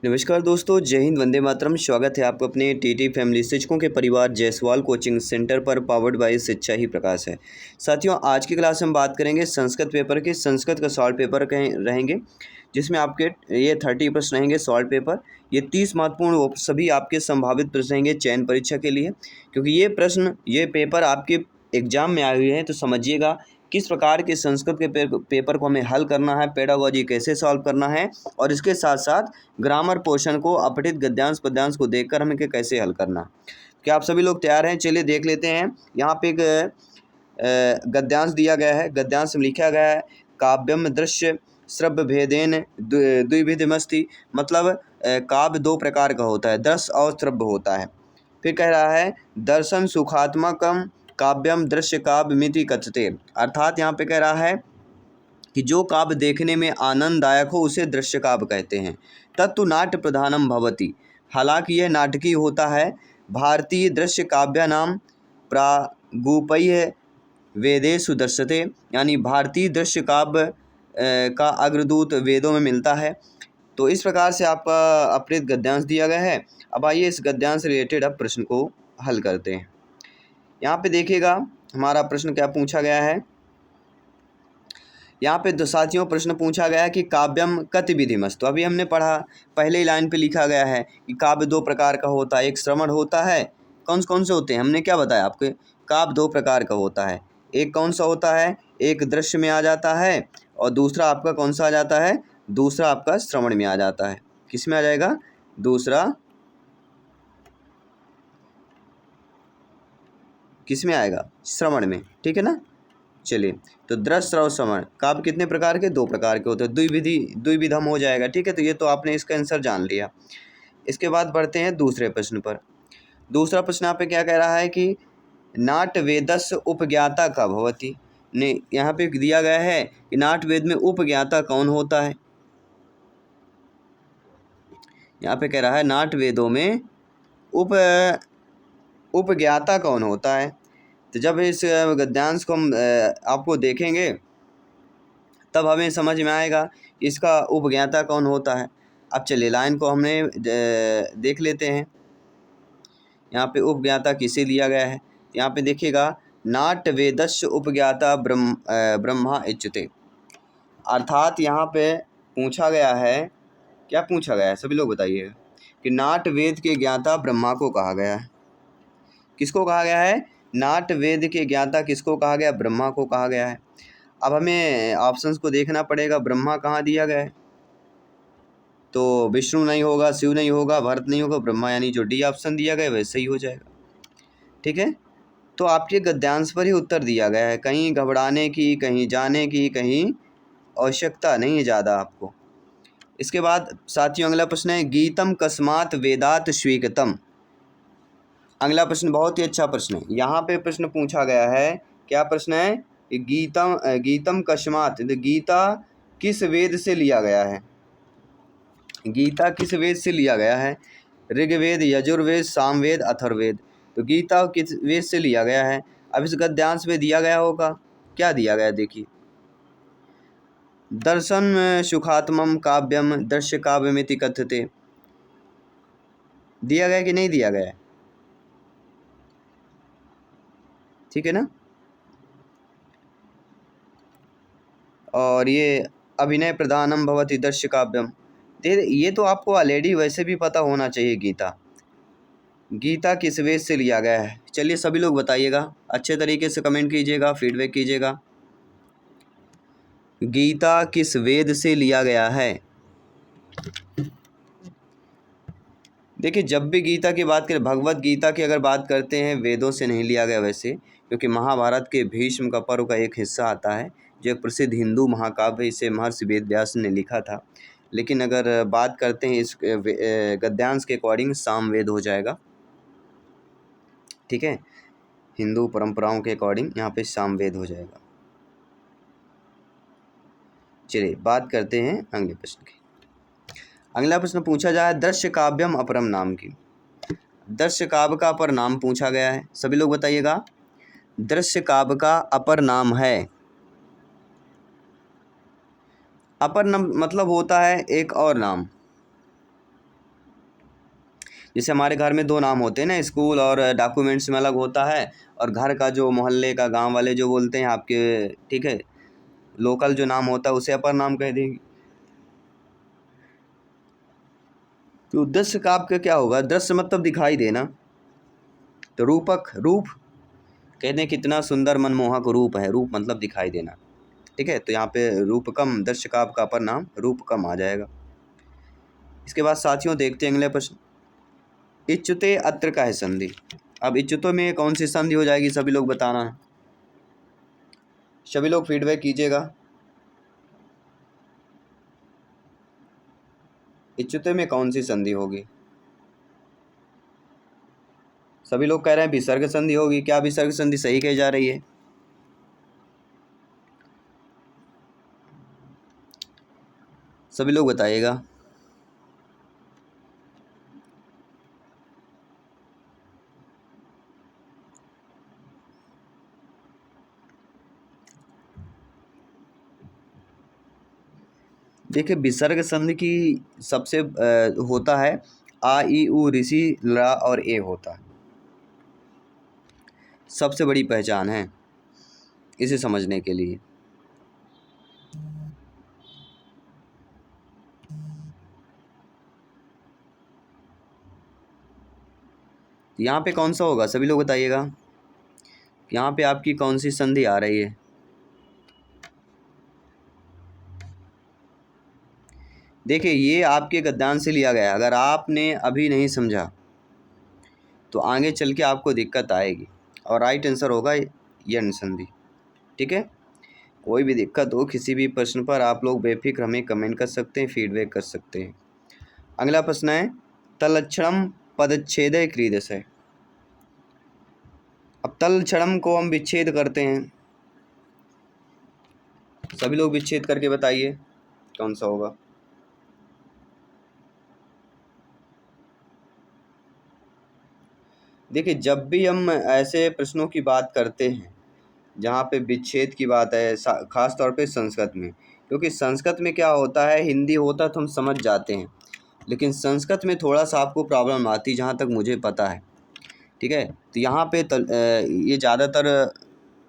नमस्कार दोस्तों, जय हिंद, वंदे मातरम। स्वागत है आपको अपने टीटी फैमिली शिक्षकों के परिवार जायसवाल कोचिंग सेंटर पर, पावर्ड बाय शिक्षा ही प्रकाश है। साथियों, आज की क्लास में बात करेंगे संस्कृत पेपर के। संस्कृत का सॉल्व पेपर रहेंगे, जिसमें आपके ये 30 प्रश्न रहेंगे सॉल्व पेपर। ये 30 महत्वपूर्ण वो सभी आपके संभावित प्रश्न रहेंगे चयन परीक्षा के लिए, क्योंकि ये पेपर आपके एग्जाम में आए हुए हैं। तो समझिएगा किस प्रकार के संस्कृत के पेपर को हमें हल करना है, पेडागोजी कैसे सॉल्व करना है, और इसके साथ साथ ग्रामर पोर्शन को, अपठित गद्यांश पद्यांश को देखकर हमें कैसे हल करना। क्या आप सभी लोग तैयार हैं? चलिए देख लेते हैं। यहाँ पे एक गद्यांश दिया गया है। गद्यांश में लिखा गया है काव्यम दृश्य श्रव्य भेदेन द्विविधमस्ति। मतलब काव्य दो प्रकार का होता है, दृश्य और श्रव्य होता है। फिर कह रहा है दर्शन सुखात्मकम काव्यम दृश्य काव्य मिति कथ्यते। अर्थात यहाँ पे कह रहा है कि जो काव्य देखने में आनंददायक हो उसे दृश्य काव्य कहते हैं। तत्तु नाट्य प्रधानम भवति। हालांकि यह नाटकीय होता है। भारतीय दृश्य काव्यानाम प्रागुपैः वेदेषु दृश्यते। यानी भारतीय दृश्य काव्य का अग्रदूत वेदों में मिलता है। तो इस प्रकार से आपका अपृत गद्यांश दिया गया है। अब आइए इस गद्यांश से रिलेटेड अब प्रश्न को हल करते हैं। यहाँ पे देखिएगा हमारा प्रश्न क्या पूछा गया है। यहाँ पे दो साथियों प्रश्न पूछा गया है कि काव्यम कति विधिमस्त। तो अभी हमने पढ़ा, पहले ही लाइन पे लिखा गया है कि काव्य दो प्रकार का होता है। एक श्रवण होता है। कौन कौन से होते हैं हमने क्या बताया आपके? काव्य दो प्रकार का होता है। एक कौन सा होता है? एक दृश्य में आ जाता है, और दूसरा आपका कौन सा आ जाता है? दूसरा आपका श्रवण में आ जाता है। किस में आ जाएगा? दूसरा किस में आएगा? श्रवण में। ठीक है ना। चलिए, तो दृश्य श्रवण श्रवण काव्य कितने प्रकार के? दो प्रकार के होते हैं। द्विविधम हो जाएगा। ठीक है, तो ये तो आपने इसका आंसर जान लिया। इसके बाद बढ़ते हैं दूसरे प्रश्न पर। दूसरा प्रश्न यहाँ पे क्या कह रहा है कि नाट वेदस्य उपज्ञाता का भवति। ने यहाँ पे दिया गया है कि नाट वेद में उपज्ञाता कौन होता है। यहाँ पे कह रहा है नाट वेदों में उपज्ञाता कौन होता है। तो जब इस गद्यांश को हम आपको देखेंगे तब हमें समझ में आएगा इसका उपज्ञाता कौन होता है। अब चलिए लाइन को हमने देख लेते हैं। यहाँ पे उपज्ञाता किसे दिया गया है? यहाँ पे देखिएगा नाट्य वेदस्य उपज्ञाता ब्रह्मा इच्यते। अर्थात यहाँ पे पूछा गया है, क्या पूछा गया है सभी लोग बताइएगा, कि नाट्य वेद के ज्ञाता ब्रह्मा को कहा गया है। किसको कहा गया है? नाट्य वेद के ज्ञाता किसको कहा गया? ब्रह्मा को कहा गया है। अब हमें ऑप्शंस को देखना पड़ेगा। ब्रह्मा कहाँ दिया गया है? तो विष्णु नहीं होगा, शिव नहीं होगा, भरत नहीं होगा, ब्रह्मा, यानी जो डी ऑप्शन दिया गया वैसे ही हो जाएगा। ठीक है, तो आपके गद्यांश पर ही उत्तर दिया गया है। कहीं घबराने की, कहीं जाने की, कहीं आवश्यकता नहीं है ज़्यादा आपको। इसके बाद साथियों अगला प्रश्न है गीतम कस्मात वेदात स्वीकृतम। अगला प्रश्न बहुत ही अच्छा प्रश्न है। यहाँ पे प्रश्न पूछा गया है, क्या प्रश्न है? गीतम कस्मात, गीता किस वेद से लिया गया है? गीता किस वेद से लिया गया है? ऋग्वेद, यजुर्वेद, सामवेद, अथर्ववेद। तो गीता किस वेद से लिया गया है? अब इस गद्यांश में दिया गया होगा, क्या दिया गया देखिए। दर्शन सुखात्मम काव्यम दृश्य काव्यमिति कथ्यते। दिया गया कि नहीं दिया गया? ठीक है ना। और ये अभिनय प्रधानम भवति दृश्य काव्यम। ये तो आपको ऑलरेडी वैसे भी पता होना चाहिए। गीता किस वेद से लिया गया है? चलिए सभी लोग बताइएगा, अच्छे तरीके से कमेंट कीजिएगा, फीडबैक कीजिएगा। गीता किस वेद से लिया गया है? देखिए, जब भी गीता की बात करें, भगवत गीता की अगर बात करते हैं, वेदों से नहीं लिया गया वैसे, क्योंकि महाभारत के भीष्म का पर्व का एक हिस्सा आता है, जो एक प्रसिद्ध हिंदू महाकाव्य है। इसे महर्षि वेद व्यास ने लिखा था। लेकिन अगर बात करते हैं इस गद्यांश के अकॉर्डिंग, सामवेद हो जाएगा। ठीक है, हिंदू परंपराओं के अकॉर्डिंग यहाँ पे सामवेद हो जाएगा। चलिए बात करते हैं अगले प्रश्न की। अगला प्रश्न पूछा जाए दृश्य काव्यम अपरम नाम की। दृश्य काव्य का अपर नाम पूछा गया है, सभी लोग बताइएगा। दृश्य काव्य का अपर नाम है। अपर नाम मतलब होता है एक और नाम। जैसे हमारे घर में दो नाम होते हैं ना, स्कूल और डॉक्यूमेंट्स में अलग होता है, और घर का जो मोहल्ले का गांव वाले जो बोलते हैं आपके, ठीक है, लोकल जो नाम होता है उसे अपर नाम कह देंगे। तो दृश्य का आपका क्या होगा, दृश्य मतलब दिखाई देना, तो रूपक, रूप कहते हैं कितना सुंदर मनमोहक रूप है, रूप मतलब दिखाई देना, ठीक है। तो यहाँ पे रूपकम, दृश्य का आपका अपर नाम रूपकम आ जाएगा। इसके बाद साथियों देखते हैं अगले प्रश्न। इच्युते अत्र का है संधि। अब इच्युतो में कौन सी संधि हो जाएगी, सभी लोग बताना है, सभी लोग फीडबैक कीजिएगा। इच्युते में कौन सी संधि होगी? सभी लोग कह रहे हैं विसर्ग संधि होगी। क्या विसर्ग संधि सही कही जा रही है? सभी लोग बताइएगा। देखिए विसर्ग संधि की सबसे होता है आ ई उ ऋषि ला और ए होता है, सबसे बड़ी पहचान है इसे समझने के लिए। यहाँ पे कौन सा होगा, सभी लोग बताइएगा। यहाँ पे आपकी कौन सी संधि आ रही है? देखिए ये आपके गद्यांश से लिया गया है, अगर आपने अभी नहीं समझा तो आगे चल के आपको दिक्कत आएगी, और राइट आंसर होगा यण संधि, ठीक है। कोई भी दिक्कत हो किसी भी प्रश्न पर आप लोग बेफिक्र हमें कमेंट कर सकते हैं, फीडबैक कर सकते हैं। अगला प्रश्न है तलक्षणम पदच्छेद क्रीडसे। अब तलक्षणम को हम विच्छेद करते हैं, सभी लोग विच्छेद करके बताइए कौन सा होगा। देखिए जब भी हम ऐसे प्रश्नों की बात करते हैं जहाँ पे विच्छेद की बात है, खास तौर पे संस्कृत में, क्योंकि संस्कृत में क्या होता है, हिंदी होता तो हम समझ जाते हैं, लेकिन संस्कृत में थोड़ा सा आपको प्रॉब्लम आती है जहाँ तक मुझे पता है, ठीक है। तो यहाँ पे ये ज़्यादातर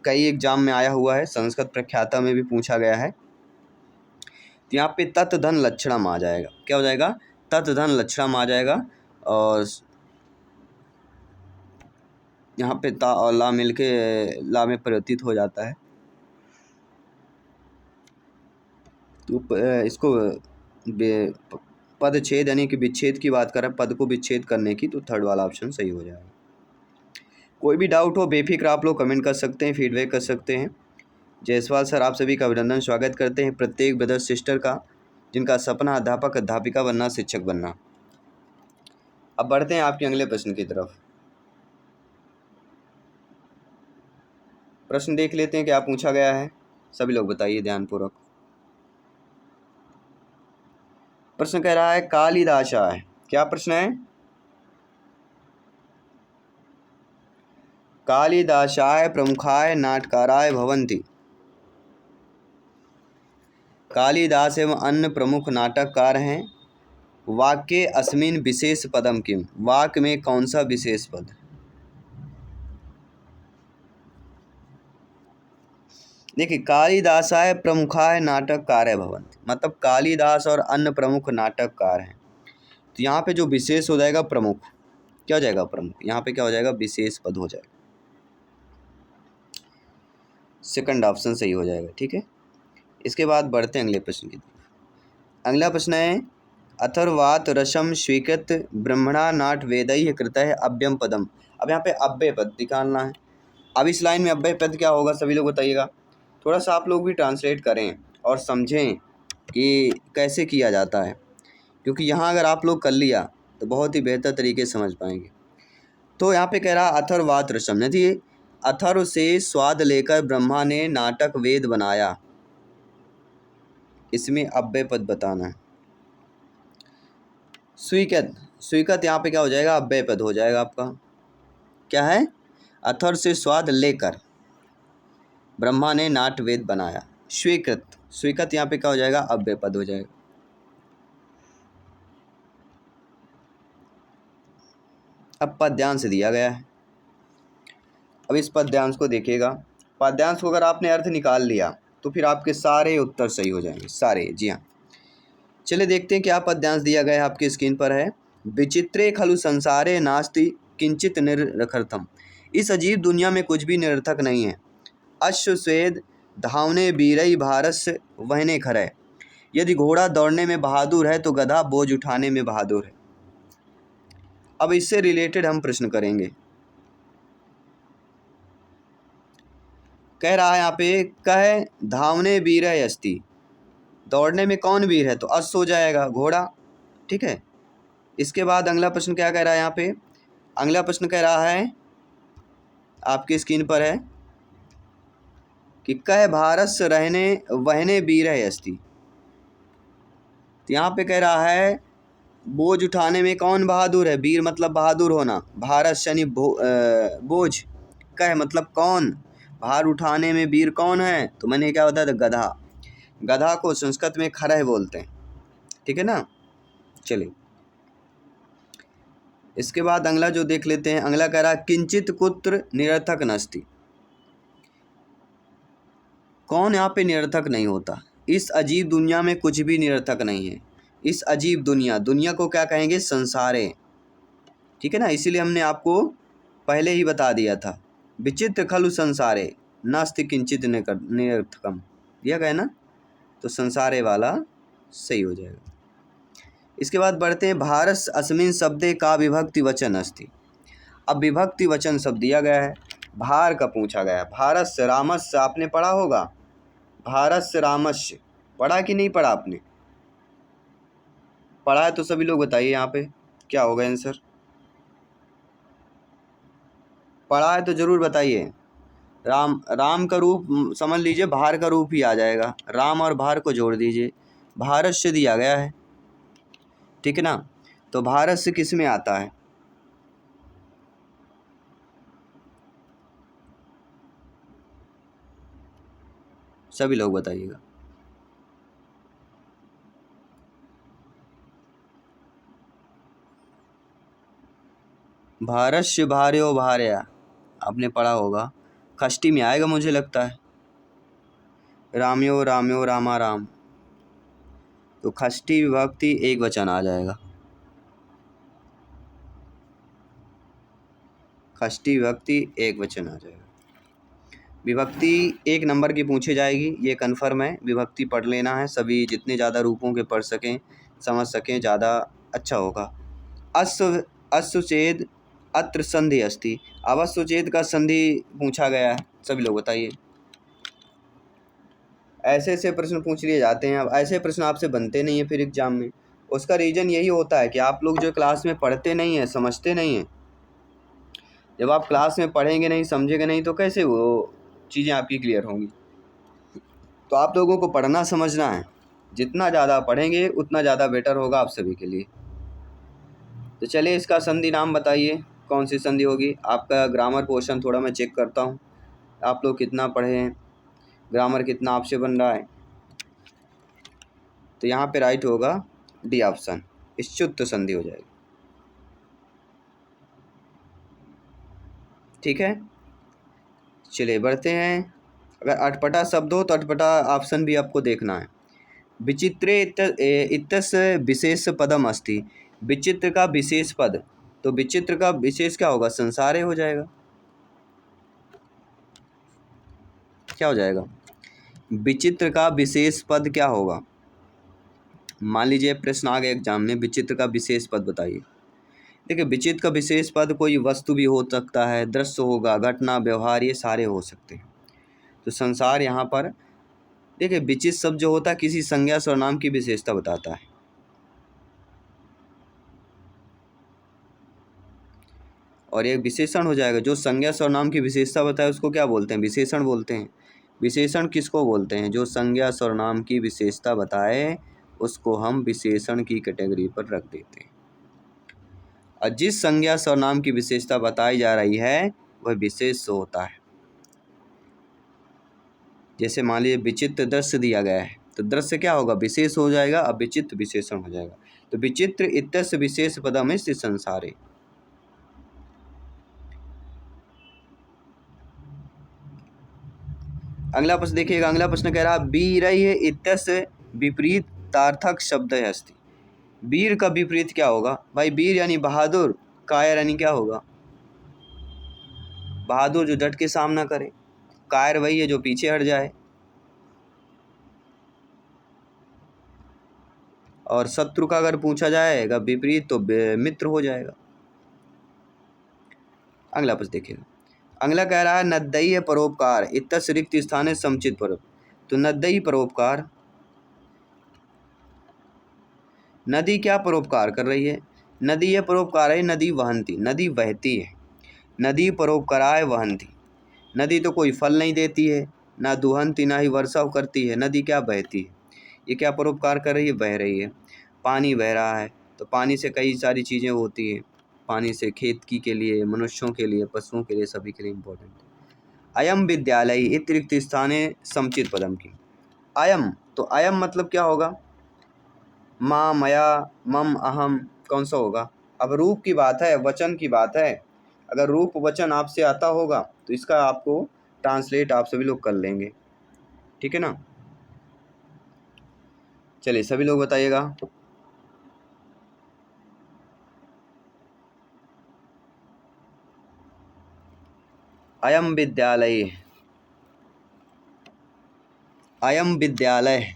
कई एग्जाम में आया हुआ है, संस्कृत प्रख्याता में भी पूछा गया है। तो यहाँ पे तत् धन लक्षणम आ जाएगा, क्या हो जाएगा, तत् धन लक्षणम आ जाएगा, और यहाँ पे ता और ला मिलके ला में परिवर्तित हो जाता है। तो इसको पदच्छेद यानी कि विच्छेद की बात करें, पद को विच्छेद करने की, तो थर्ड वाला ऑप्शन सही हो जाएगा। कोई भी डाउट हो बेफिक्र आप लोग कमेंट कर सकते हैं, फीडबैक कर सकते हैं। जायसवाल सर आप सभी का अभिनंदन, स्वागत करते हैं प्रत्येक ब्रदर सिस्टर का जिनका सपना अध्यापक अध्यापिका बनना, शिक्षक बनना। अब बढ़ते हैं आपके अगले प्रश्न की तरफ। प्रश्न देख लेते हैं क्या पूछा गया है, सभी लोग बताइए ध्यानपूर्वक। प्रश्न कह रहा है कालिदासाय, क्या प्रश्न है, कालिदासाय प्रमुखाय नाटकाराय भवन्ति। कालिदास एवं अन्य प्रमुख नाटककार हैं, वाक्ये अस्मिन् विशेष पदम किम, वाक्य में कौन सा विशेष पद। देखिए कालिदासाय प्रमुखाय नाटककार भवन्ति मतलब कालिदास और अन्य प्रमुख नाटककार हैं, तो यहाँ पे जो विशेष हो जाएगा प्रमुख, क्या हो जाएगा, प्रमुख, यहाँ पे क्या हो जाएगा, विशेष पद हो जाएगा, सेकंड ऑप्शन सही हो जाएगा, ठीक है। इसके बाद बढ़ते हैं अगले प्रश्न की तरफ। अगला प्रश्न है अथर्वात रसम स्वीकृत ब्रह्मणा नाट वेदैः कृतः अव्ययम पदम। अब यहाँ पे अव्यय पद निकालना है। अब इस लाइन में अव्यय पद क्या होगा, सभी लोग बताइएगा। थोड़ा सा आप लोग भी ट्रांसलेट करें और समझें कि कैसे किया जाता है, क्योंकि यहाँ अगर आप लोग कर लिया तो बहुत ही बेहतर तरीके से समझ पाएंगे। तो यहाँ पे कह रहा अथर्वात रसम, यदि अथर्व से स्वाद लेकर ब्रह्मा ने नाटक वेद बनाया, इसमें अव्यय पद बताना है। स्वीकृत, स्वीकृत यहाँ पे क्या हो जाएगा, अव्यय पद हो जाएगा आपका, क्या है, अथर्व से स्वाद लेकर ब्रह्मा ने नाट वेद बनाया, स्वीकृत, स्वीकृत यहाँ पे क्या हो जाएगा, अव्यय पद हो जाएगा। अब पद्यांश दिया गया है। अब इस पद्यांश को देखिएगा। पद्यांश को अगर आपने अर्थ निकाल लिया तो फिर आपके सारे उत्तर सही हो जाएंगे, सारे। जी हाँ, चलिए देखते हैं क्या पद्यांश दिया गया है। आपकी स्क्रीन पर है। विचित्रे खलु संसारे नास्ति किंचित निरर्थकम। इस अजीब दुनिया में कुछ भी निरर्थक नहीं है। अश्वस्वेद धावने बीरई भारस वहने खरै। यदि घोड़ा दौड़ने में बहादुर है तो गधा बोझ उठाने में बहादुर है। अब इससे रिलेटेड हम प्रश्न करेंगे। कह रहा है यहाँ पे, कह धावने बीरय अस्ति। दौड़ने में कौन वीर है? तो अश्व हो जाएगा, घोड़ा। ठीक है। इसके बाद अगला प्रश्न क्या कह रहा है यहाँ पे? अगला प्रश्न कह रहा है, आपकी स्क्रीन पर है, कि कह भारस रहने वहने बीर है अस्ति। तो यहाँ पे कह रहा है बोझ उठाने में कौन बहादुर है? वीर मतलब बहादुर होना। भारस यानी बोझ। कह मतलब कौन, भार उठाने में वीर कौन है? तो मैंने क्या बताया था? गधा। गधा को संस्कृत में खरह बोलते हैं। ठीक है ना। चलिए इसके बाद अगला जो देख लेते हैं। अगला कह रहा है, किंचित कुत्र निरर्थक नस्ति। कौन यहाँ पे निरर्थक नहीं होता? इस अजीब दुनिया में कुछ भी निरर्थक नहीं है। इस अजीब दुनिया, दुनिया को क्या कहेंगे? संसारे। ठीक है ना। इसीलिए हमने आपको पहले ही बता दिया था, विचित्र खलु संसारे नास्ति किंचित निरर्थकम दिया गया ना। तो संसारे वाला सही हो जाएगा। इसके बाद बढ़ते हैं। भारस अस्मिन शब्दे का विभक्ति वचन अस्ति। अब विभक्ति वचन शब्द दिया गया है। भार का पूछा गया है। भारस रामस्य आपने पढ़ा होगा। भारस रामस्य पढ़ा कि नहीं पढ़ा आपने? पढ़ा है तो सभी लोग बताइए यहाँ पे क्या होगा आंसर। पढ़ा है तो जरूर बताइए। राम का रूप समझ लीजिए, भार का रूप ही आ जाएगा। राम और भार को जोड़ दीजिए, भारस्य दिया गया है। ठीक है ना। तो भारस्य किस में आता है? सभी लोग बताइएगा। भारस्य भार्यो भार्या आपने पढ़ा होगा। खष्टी में आएगा मुझे लगता है। राम्यो राम्यो रामा राम। तो खष्टी विभक्ति एक वचन आ जाएगा। खष्टी विभक्ति एक वचन आ जाएगा। विभक्ति एक नंबर की पूछी जाएगी, ये कन्फर्म है। विभक्ति पढ़ लेना है सभी, जितने ज़्यादा रूपों के पढ़ सकें, समझ सकें, ज़्यादा अच्छा होगा। अश्व अश्वचेद अत्र संधि अस्ति। अब अश्वचेद का संधि पूछा गया है, सभी लोग बताइए। ऐसे ऐसे प्रश्न पूछ लिए जाते हैं। अब ऐसे प्रश्न आपसे बनते नहीं हैं फिर एग्जाम में। उसका रीज़न यही होता है कि आप लोग जो क्लास में पढ़ते नहीं हैं, समझते नहीं हैं। जब आप क्लास में पढ़ेंगे नहीं, समझेंगे नहीं, तो कैसे वो चीज़ें आपकी क्लियर होंगी? तो आप लोगों को पढ़ना समझना है। जितना ज़्यादा पढ़ेंगे उतना ज़्यादा बेटर होगा आप सभी के लिए। तो चलिए इसका संधि नाम बताइए, कौन सी संधि होगी? आपका ग्रामर पोर्शन थोड़ा मैं चेक करता हूँ, आप लोग कितना पढ़े हैं, ग्रामर कितना आपसे बन रहा है। तो यहाँ पे राइट होगा डी ऑप्शन, इच्छुत्त संधि हो जाएगी। ठीक है। चलिए बढ़ते हैं। अगर अटपटा शब्द हो तो अटपटा ऑप्शन भी आपको देखना है। विचित्रे इत्यस्य विशेष पदम अस्ति। विचित्र का विशेष पद, तो विचित्र का विशेष क्या होगा? संसारे हो जाएगा। क्या हो जाएगा? विचित्र का विशेष पद क्या होगा? मान लीजिए प्रश्न आ गया एग्जाम में, विचित्र का विशेष पद बताइए। देखिए विचित्र का विशेष पद कोई वस्तु भी हो सकता है, दृश्य होगा, घटना, व्यवहार, ये सारे हो सकते हैं। तो संसार यहाँ पर देखिए, विचित्र शब्द जो होता है किसी संज्ञा सर्वनाम की विशेषता बताता है। और ये विशेषण हो जाएगा। जो संज्ञा सर्वनाम की विशेषता बताए उसको क्या बोलते हैं? विशेषण बोलते हैं। विशेषण किसको बोलते हैं? जो संज्ञा सर्वनाम की विशेषता बताए उसको हम विशेषण की कैटेगरी पर रख देते हैं। और जिस संज्ञा सर्वनाम की विशेषता बताई जा रही है वह विशेष होता है। जैसे मान लीजिए विचित्र दृश्य दिया गया है, तो दृश्य क्या होगा? विशेष हो जाएगा, अब विचित्र विशेषण हो जाएगा। तो विचित्र इत्यस्य विशेष पदम है संसारे। अगला प्रश्न देखिएगा। अगला प्रश्न कह रहा वीरयः इत्यस्य विपरीतार्थक शब्द अस्ति। वीर का विपरीत क्या होगा भाई? वीर यानी बहादुर, कायर यानी क्या होगा? बहादुर जो डट के सामना करे, कायर वही है जो पीछे हट जाए, और शत्रु का अगर पूछा जाएगा विपरीत तो मित्र हो जाएगा। अगला प्रश्न देखिएगा। अगला कह रहा है नद्दयी परोपकार इत्यस्य रिक्त स्थाने समुचित परोप। तो नद्दयी परोपकार, नदी क्या परोपकार कर रही है? नदी ये परोपकार है, नदी वहंती, नदी बहती है। नदी परोपकाराय वहंती। नदी तो कोई फल नहीं देती है, ना दुहंती, ना ही वर्षा करती है। नदी क्या बहती है? ये क्या परोपकार कर रही है? बह रही है। पानी बह रहा है तो पानी से कई सारी चीज़ें होती हैं। पानी से खेती के लिए, मनुष्यों के लिए, पशुओं के लिए, सभी के लिए इम्पोर्टेंट है। अयम विद्यालय इत्रिक्त स्थाने समुचित पदम की। अयम, तो अयम मतलब क्या होगा? माँ, मया, मम, अहम, कौन सा होगा? अब रूप की बात है, वचन की बात है। अगर रूप वचन आपसे आता होगा तो इसका आपको ट्रांसलेट आप सभी लोग कर लेंगे, ठीक है ना। चलिए सभी लोग बताइएगा। अयम विद्यालय, अयम विद्यालय।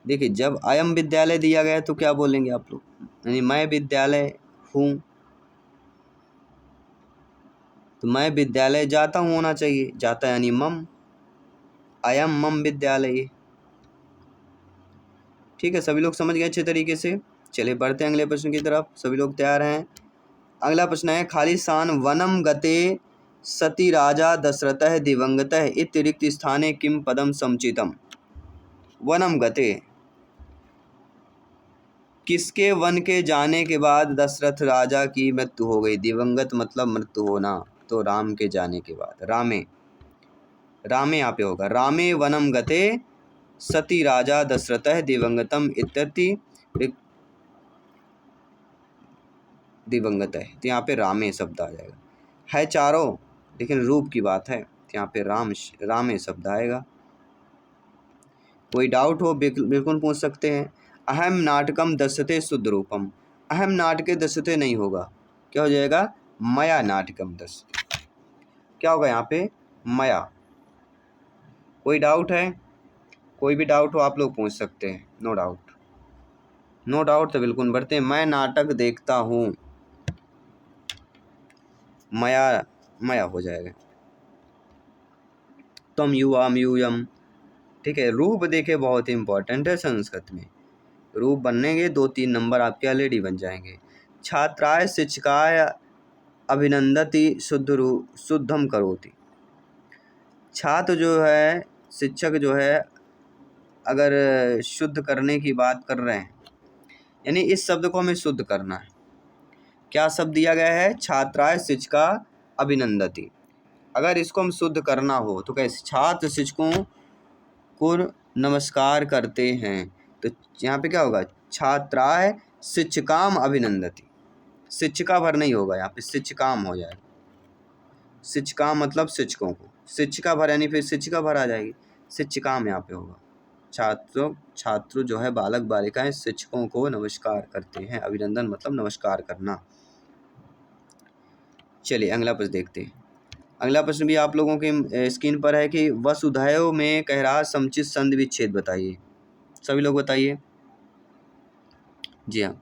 देखिए जब अयम विद्यालय दिया गया है तो क्या बोलेंगे आप लोग? यानी मैं विद्यालय हूँ, तो मैं विद्यालय जाता हूँ होना चाहिए। जाता यानी मम, अयम मम विद्यालय। ठीक है, सभी लोग समझ गए अच्छे तरीके से। चलिए बढ़ते हैं अगले प्रश्न की तरफ। सभी लोग तैयार हैं? अगला प्रश्न है खालिस्तान वनम गते सती राजा दशरथः दिवंगतः इत्यरिक्त स्थाने किम पदम समुचितम। वनम गते, किसके वन के जाने के बाद दशरथ राजा की मृत्यु हो गई? दिवंगत मतलब मृत्यु होना, तो राम के जाने के बाद। रामे, रामे यहाँ पे होगा। रामे वनम गते सती राजा दशरथः दिवंगतम इत्यति दिवंगत है, तो यहाँ पे रामे शब्द आ जाएगा। है चारों, लेकिन रूप की बात है, तो यहाँ पे रामे शब्द आएगा। कोई डाउट हो बिल्कुल पूछ सकते हैं। अहम नाटकम दस्यते शुद्ध रूपम। अहम नाटके दस्यते नहीं होगा, क्या हो जाएगा? मया नाटकम दस्यते। क्या होगा यहाँ पे? मया। कोई डाउट है? कोई भी डाउट हो आप लोग पूछ सकते हैं। नो डाउट, नो डाउट तो बिल्कुल बढ़ते हैं। मैं नाटक देखता हूँ, मया, मया हो जाएगा। तम युवाम यूयम, ठीक है। रूप देखे बहुत ही इंपॉर्टेंट है संस्कृत में। रूप बननेंगे 2-3 नंबर आपके ऑलरेडी बन जाएंगे। छात्राय शिक्षकाय अभिनंदति शुद्धम करोति। छात्र जो है, शिक्षक जो है, अगर शुद्ध करने की बात कर रहे हैं, यानी इस शब्द को हमें शुद्ध करना है। क्या शब्द दिया गया है? छात्राय शिक्षका अभिनंदति। अगर इसको हम शुद्ध करना हो तो कैसे? छात्र शिक्षकों को नमस्कार करते हैं, तो यहाँ पे क्या होगा? छात्राय शिक्षकाम अभिनंदति। शिक्षिका भर नहीं होगा, यहाँ पे शिक्षकाम हो जाएगा। शिक्षकाम मतलब शिक्षकों को, शिक्षिका भर यानी फिर शिक्षिका भर आ जाएगी। शिक्षिकाम यहाँ पे होगा। छात्र जो है, बालक बालिकाएं शिक्षकों को नमस्कार करते हैं। अभिनंदन मतलब नमस्कार करना। चलिए अगला प्रश्न देखते हैं। अगला प्रश्न भी आप लोगों के स्क्रीन पर है कि वसुधैव में कह रहा समुचित संधि विच्छेद बताइए। सभी लोग बताइए। जी हाँ,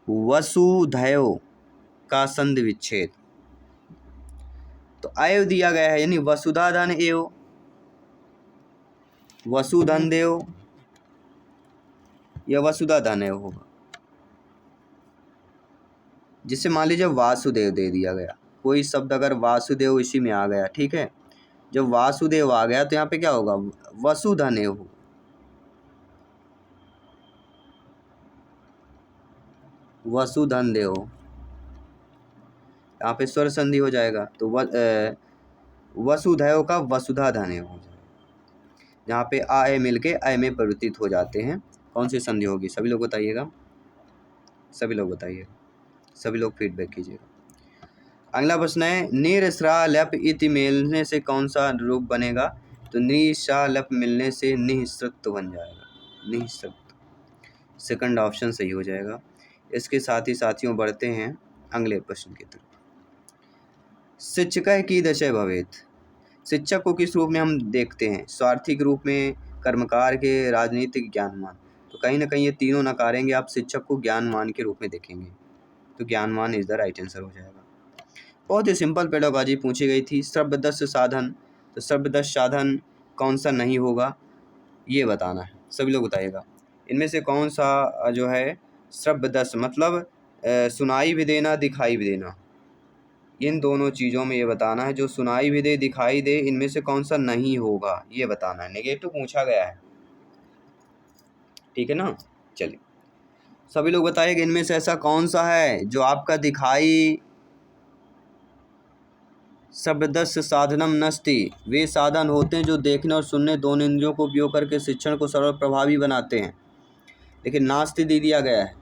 वसुधैव का संधि विच्छेद, तो एव दिया गया है, यानी वसुधा धन एव, वसुधन देव या वसुधा धन एव होगा। जिससे मान लीजिए वासुदेव दे दिया गया, कोई शब्द अगर वासुदेव इसी में आ गया, ठीक है, जब वासुदेव आ गया तो यहाँ पे क्या होगा? वसुधन एव होगा। वसुधन देव, यहाँ पे स्वर संधि हो जाएगा, तो वसुधैव का वसुधा धन हो जाएगा। यहाँ पे आ ए मिल के अय में परिवर्तित हो जाते हैं। कौन सी संधि होगी? सभी लोग बताइएगा, सभी लोग बताइए, सभी लोग फीडबैक कीजिएगा। अगला प्रश्न है निरस्रा लप इति मिलने से कौन सा रूप बनेगा? तो निशा लप मिलने से निःसृत बन जाएगा, निःसृत। सेकंड ऑप्शन सही हो जाएगा। इसके साथ ही साथियों बढ़ते हैं अगले प्रश्न की तरफ। शिक्षक की दशा भवेत, शिक्षक को किस रूप में हम देखते हैं? स्वार्थिक रूप में, कर्मकार के, राजनीतिक, ज्ञानवान। तो कहीं ना कहीं ये तीनों नकारेंगे, आप शिक्षक को ज्ञानवान के रूप में देखेंगे, तो ज्ञानवान इज द राइट आंसर हो जाएगा। बहुत ही सिंपल पेडागॉजी पूछी गई थी। श्रव्यदस्य साधन, तो श्रव्यदस्य साधन कौन सा नहीं होगा ये बताना है, सभी लोग बताइएगा। इनमें से कौन सा जो है श्रव्यदस्य मतलब सुनाई भी देना, दिखाई भी देना, इन दोनों चीज़ों में ये बताना है। जो सुनाई भी दे, दिखाई दे, इनमें से कौन सा नहीं होगा ये बताना है। नेगेटिव पूछा गया है, ठीक है ना। चलिए सभी लोग बताइएगा इनमें से ऐसा कौन सा है जो आपका दिखाई। शब्दस्य साधनम नस्ति, वे साधन होते हैं जो देखने और सुनने दोनों इंद्रियों को उपयोग करके शिक्षण को सरल प्रभावी बनाते हैं, लेकिन नास्ति दे दिया गया है।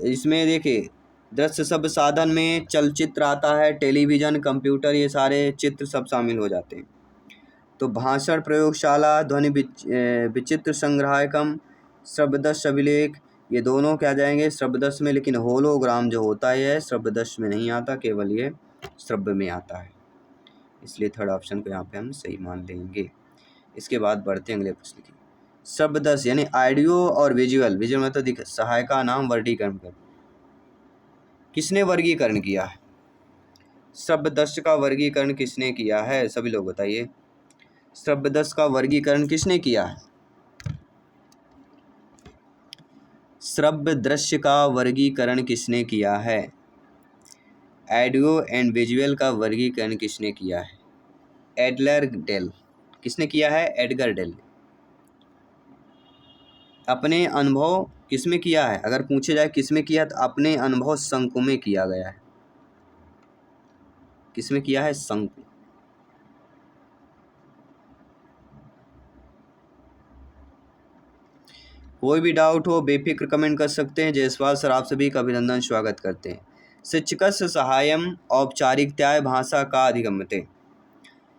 इसमें देखिए दृश्य शब्द साधन में चलचित्र आता है, टेलीविज़न, कंप्यूटर, ये सारे चित्र सब शामिल हो जाते हैं। तो भाषण, प्रयोगशाला, ध्वनि विचित्र संग्राहकम, शब्दस्य अभिलेख, ये दोनों क्या जाएंगे शब्दस्य में, लेकिन होलोग्राम जो होता है यह शब्दस्य में नहीं आता, केवल ये श्रव्य में आता है, इसलिए थर्ड ऑप्शन को यहाँ पे हम सही मान लेंगे। इसके बाद बढ़ते हैं अगले प्रश्न की। शब्दस्य यानी ऑडियो और विजुअल, विजुअल मतलब सहायका नाम वर्गीकरण कर, किसने वर्गीकरण किया है? शब्दस्य का वर्गीकरण किसने किया है? सभी लोग बताइए, शब्दस्य का वर्गीकरण किसने किया है? श्रव्य दृश्य का वर्गीकरण किसने किया है? ऑडियो एंड विजुअल का वर्गीकरण किसने किया है? Edgar Dale. किसने किया है? Edgar Dale. अपने अनुभव किसमें किया है? अगर पूछे जाए किसमें किया तो अपने अनुभव शंकु में किया गया है। किसमें किया है? शंकु। कोई भी डाउट हो बेफिक्र कमेंट कर सकते हैं। जयसवाल सर आप सभी का अभिनंदन स्वागत करते हैं। शिक्षकस्य सहायम औपचारिकताय भाषा का अधिगम्यते,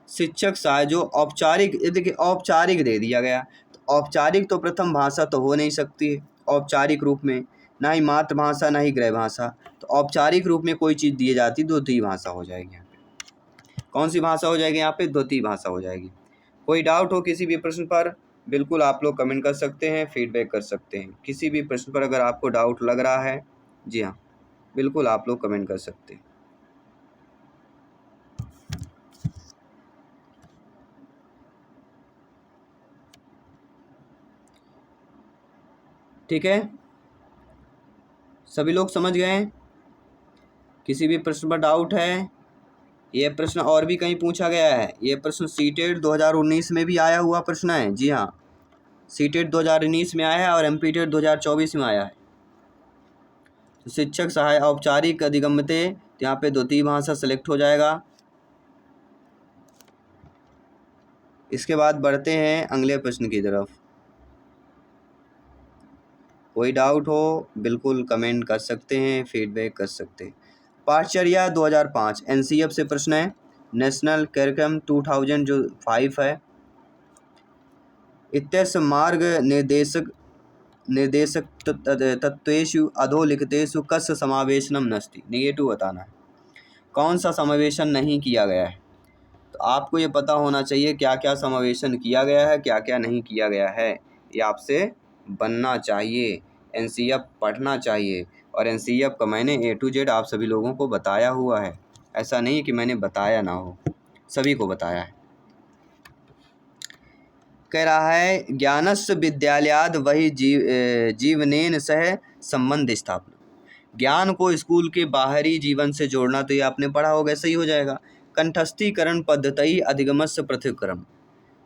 शिक्षक सहाय जो औपचारिक, देखिए औपचारिक दे दिया गया, तो औपचारिक तो प्रथम भाषा तो हो नहीं सकती है औपचारिक रूप में, ना ही मातृभाषा ना ही गृह भाषा। तो औपचारिक रूप में कोई चीज़ दी जाती द्वितीय भाषा हो जाएगी। यहाँ पे कौन सी भाषा हो जाएगी? यहाँ पे द्वितीय भाषा हो जाएगी। कोई डाउट हो किसी भी प्रश्न पर बिल्कुल आप लोग कमेंट कर सकते हैं, फीडबैक कर सकते हैं। किसी भी प्रश्न पर अगर आपको डाउट लग रहा है, जी हाँ बिल्कुल आप लोग कमेंट कर सकते हैं। ठीक है, सभी लोग समझ गए? किसी भी प्रश्न पर डाउट है? ये प्रश्न और भी कहीं पूछा गया है। ये प्रश्न सीटेट 2019 में भी आया हुआ प्रश्न है। जी हाँ, सीटेट 2019 में आया है और एमपीटेट 2024 में आया है। तो शिक्षक सहाय औपचारिक अधिगम्यते, यहाँ पे द्वितीय भाषा सेलेक्ट हो जाएगा। इसके बाद बढ़ते हैं अगले प्रश्न की तरफ। कोई डाउट हो बिल्कुल कमेंट कर सकते हैं, फीडबैक कर सकते हैं। पाठचर्या 2005 एनसीएफ से प्रश्न है। नेशनल करिकुलम 2000 जो 5 है। इत्यस्य मार्ग निर्देशक तत्वेषु अधोलिखितेषु कस्य समावेशनम नस्ति, नेगेटिव बताना है कौन सा समावेशन नहीं किया गया है। तो आपको ये पता होना चाहिए क्या क्या समावेशन किया गया है, क्या क्या नहीं किया गया है, ये आपसे बनना चाहिए। एनसीएफ पढ़ना चाहिए, और एनसीएफ का मैंने A to Z आप सभी लोगों को बताया हुआ है। ऐसा नहीं कि मैंने बताया ना हो, सभी को बताया है। कह रहा है ज्ञानस्य विद्यालयाद वही जीवनेन सह संबंध स्थापना, ज्ञान को स्कूल के बाहरी जीवन से जोड़ना, तो ये आपने पढ़ा होगा, सही हो जाएगा। कंठस्थीकरण पद्धति अधिगमस्य पृथक्करण,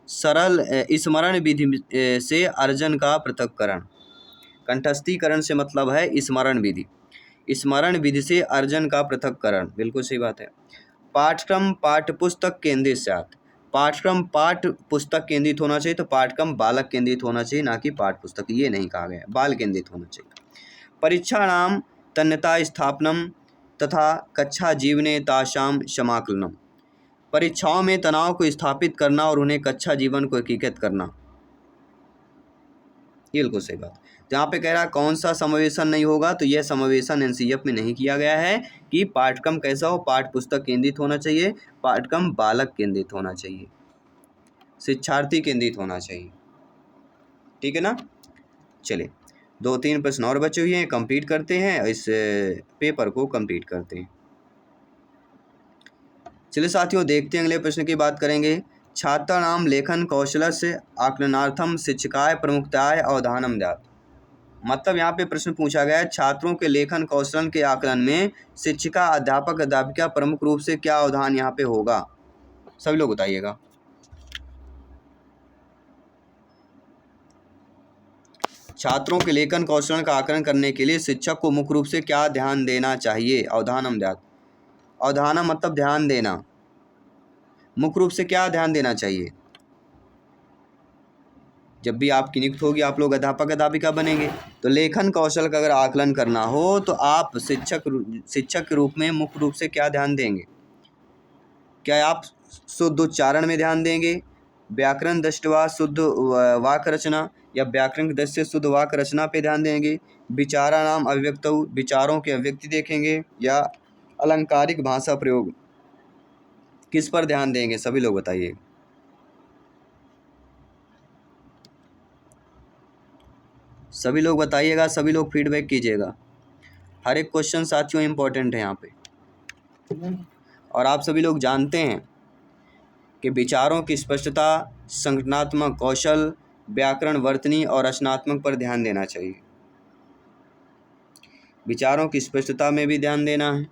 सरल स्मरण विधि से अर्जन का पृथक्करण। कंठस्थीकरण से मतलब है स्मरण विधि, स्मरण विधि से अर्जन का पृथक्करण, बिल्कुल सही बात है। पाठ्यक्रम पाठ्यपुस्तक केंद्रित साथ, पाठ्यक्रम पाठ्य पुस्तक केंद्रित होना चाहिए, तो पाठ्यक्रम बालक केंद्रित होना चाहिए, ना कि पाठ्य पुस्तक, ये नहीं कहा गया, बाल केंद्रित होना चाहिए। परीक्षा नाम तन्यता स्थापनम, तथा कक्षा जीवने तासाम समाकलनम। परीक्षाओं में तनाव को स्थापित करना और उन्हें कक्षा जीवन को एकीकृत करना। ये बिल्कुल सही बात। तो यहाँ पे कह रहा है कौन सा समावेशन नहीं होगा, तो यह समावेशन एनसीईएफ में नहीं किया गया है कि पाठ्यक्रम कैसा हो, पाठ्य पुस्तक केंद्रित होना चाहिए, पाठ्यक्रम बालक केंद्रित होना चाहिए, शिक्षार्थी केंद्रित होना चाहिए। ठीक है ना। चलिए 2-3 प्रश्न और बचे हुए हैं, कंप्लीट करते हैं, इस पेपर को कंप्लीट करते हैं। चलिए साथियों देखते हैं अगले प्रश्न की बात करेंगे। छात्राणाम लेखन कौशलस्य आकलनार्थम शिक्षकाय प्रमुखताय अवधानम द्यात्। मतलब यहाँ पे प्रश्न पूछा गया है छात्रों के लेखन कौशल के आकलन में शिक्षिका अध्यापक अध्यापिका प्रमुख रूप से क्या अवधान यहाँ पे होगा, सभी लोग बताइएगा। छात्रों के लेखन कौशल का आकलन करने के लिए शिक्षक को मुख्य रूप से क्या ध्यान देना चाहिए, अवधानम द्यात्। अवधानम मतलब ध्यान देना, मुख्य रूप से क्या ध्यान देना चाहिए। जब भी आपकी नियुक्ति होगी आप लोग अध्यापक अध्यापिका बनेंगे, तो लेखन कौशल का अगर आकलन करना हो तो आप शिक्षक के रूप में मुख्य रूप से क्या ध्यान देंगे। क्या आप शुद्ध उच्चारण में ध्यान देंगे, व्याकरण दृष्टवा शुद्ध वाक्य रचना, या व्याकरण की दृष्टि से शुद्ध वाक्य रचना पे ध्यान देंगे, विचाराणाम अभिव्यक्तौ विचारों की अभिव्यक्ति देखेंगे, या अलंकारिक भाषा प्रयोग, किस पर ध्यान देंगे, सभी लोग बताइए। सभी लोग बताइएगा, सभी लोग फीडबैक कीजिएगा। हर एक क्वेश्चन साथियों इम्पोर्टेंट है यहाँ पे, और आप सभी लोग जानते हैं कि विचारों की स्पष्टता, संगठनात्मक कौशल, व्याकरण वर्तनी और रचनात्मक पर ध्यान देना चाहिए। विचारों की स्पष्टता में भी ध्यान देना है,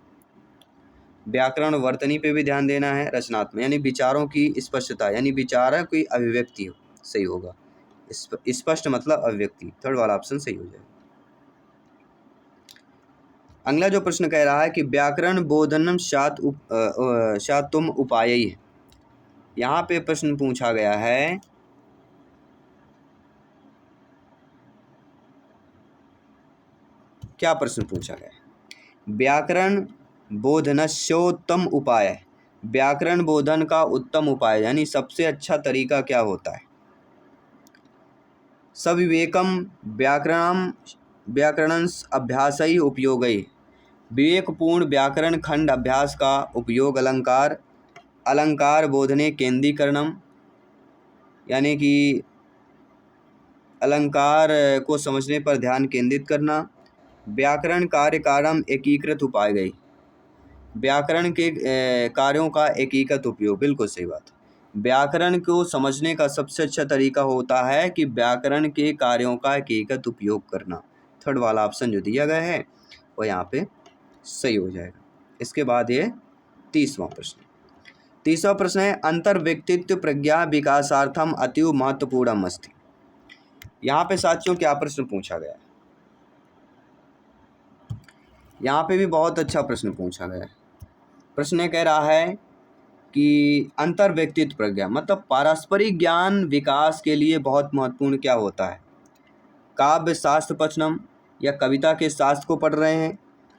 व्याकरण वर्तनी पे भी ध्यान देना है, रचनात्मक यानी विचारों की स्पष्टता यानी विचार की अभिव्यक्ति हो, सही होगा। स्पष्ट मतलब अभिव्यक्ति, थर्ड वाला ऑप्शन सही हो जाएगा। अगला जो प्रश्न कह रहा है कि व्याकरण बोधनम शातुम उपाय है। यहाँ पे प्रश्न पूछा गया है क्या प्रश्न पूछा गया है, व्याकरण बोधनस्योत्तम उपाय, व्याकरण बोधन का उत्तम उपाय यानी सबसे अच्छा तरीका क्या होता है। सविवेकम व्याकरणंस अभ्यासई उपयोगई, विवेकपूर्ण व्याकरण खंड अभ्यास का उपयोग, अलंकार बोधने केंद्रीकरणम यानी कि अलंकार को समझने पर ध्यान केंद्रित करना, व्याकरण कार्यकारम एकीकृत उपाय गई, व्याकरण के कार्यों का एकीकृत उपयोग, बिल्कुल सही बात। व्याकरण को समझने का सबसे अच्छा तरीका होता है कि व्याकरण के कार्यों का एकीकृत उपयोग करना। थर्ड वाला ऑप्शन जो दिया गया है वो यहाँ पे सही हो जाएगा। इसके बाद ये तीसरा प्रश्न है अंतर्व्यक्तित्व प्रज्ञा विकासार्थम अतीव महत्वपूर्णम अस्ति। यहाँ पे साथियों क्या प्रश्न पूछा गया है, यहाँ पे भी बहुत अच्छा प्रश्न पूछा गया है। प्रश्न कह रहा है कि अंतर्व्यक्तित्व प्रज्ञा मतलब पारस्परिक ज्ञान विकास के लिए बहुत महत्वपूर्ण क्या होता है। काव्य शास्त्र पठनम या कविता के शास्त्र को पढ़ रहे हैं,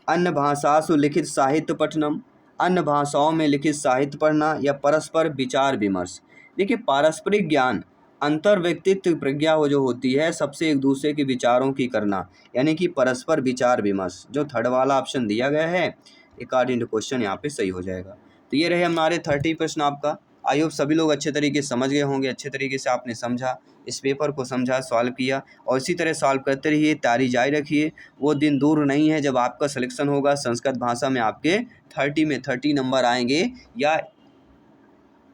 अन्य भाषासु लिखित साहित्य पठनम, अन्य भाषाओं में लिखित साहित्य पढ़ना, या परस्पर विचार विमर्श। देखिए पारस्परिक ज्ञान अंतर्व्यक्तित्व प्रज्ञा वो जो होती है सबसे एक दूसरे के विचारों की करना यानी कि परस्पर विचार विमर्श, जो थर्ड वाला ऑप्शन दिया गया है अकॉर्डिंग टू क्वेश्चन यहाँ पे सही हो जाएगा। तो ये रहे हमारे 30 प्रश्न आपका। आई होप सभी लोग अच्छे तरीके से समझ गए होंगे, अच्छे तरीके से आपने समझा, इस पेपर को समझा, सॉल्व किया, और इसी तरह सॉल्व करते रहिए, तैयारी जारी रखिए। वो दिन दूर नहीं है जब आपका सिलेक्शन होगा, संस्कृत भाषा में आपके 30 में 30 नंबर आएंगे या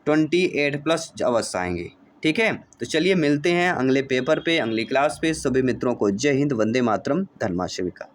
28+ अवश्य आएंगे। ठीक है, तो चलिए मिलते हैं अगले पेपर पे, अगली क्लास पे। सभी मित्रों को जय हिंद, वंदे मातरम, धन्यवाद शिविका।